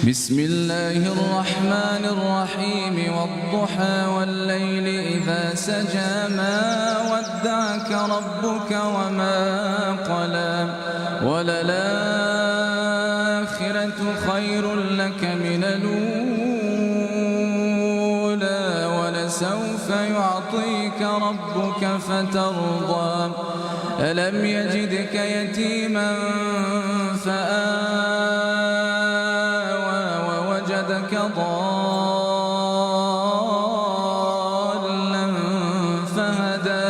بسم الله الرحمن الرحيم والضحى والليل إذا سجى ما ودعك ربك وما قلى وللآخرة خير لك من الأولى ولسوف يعطيك ربك فترضى ألم يجدك يتيما فآوى ووجدك ضالا فهدى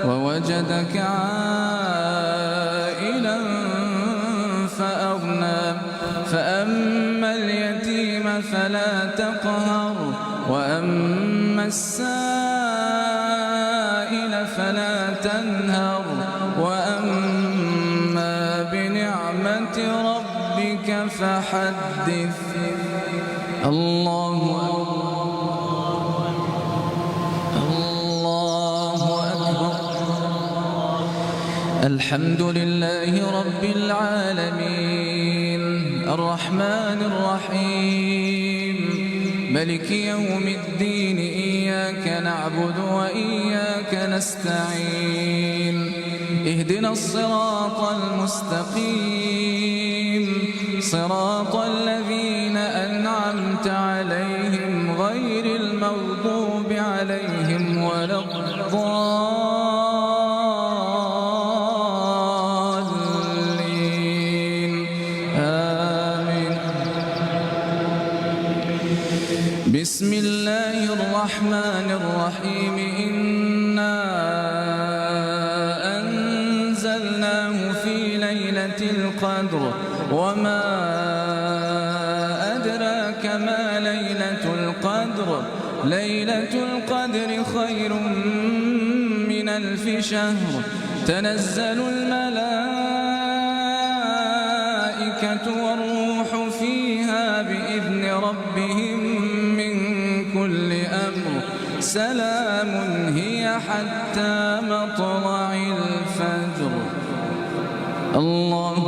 ووجدك عائلا فأغنى فأما اليتيم فلا تقهر وأما السائل فلا تنهر وأما بنعمة ربك فحدث. الله أكبر. الحمد لله رب العالمين الرحمن الرحيم ملك يوم الدين إياك نعبد وإياك نستعين اهدنا الصراط المستقيم صراط الذين أنعمت عليهم غير المغضوب عليهم ولا الضالين آمين. بسم الله الرحمن الرحيم إنا أنزلناه في ليلة القدر وما أدراك ما ليلة القدر ليلة القدر خير من 1000 شهر تنزل الملائكة والروح فيها بإذن ربهم من كل أمر سلام هي حتى مطلع الفجر. الله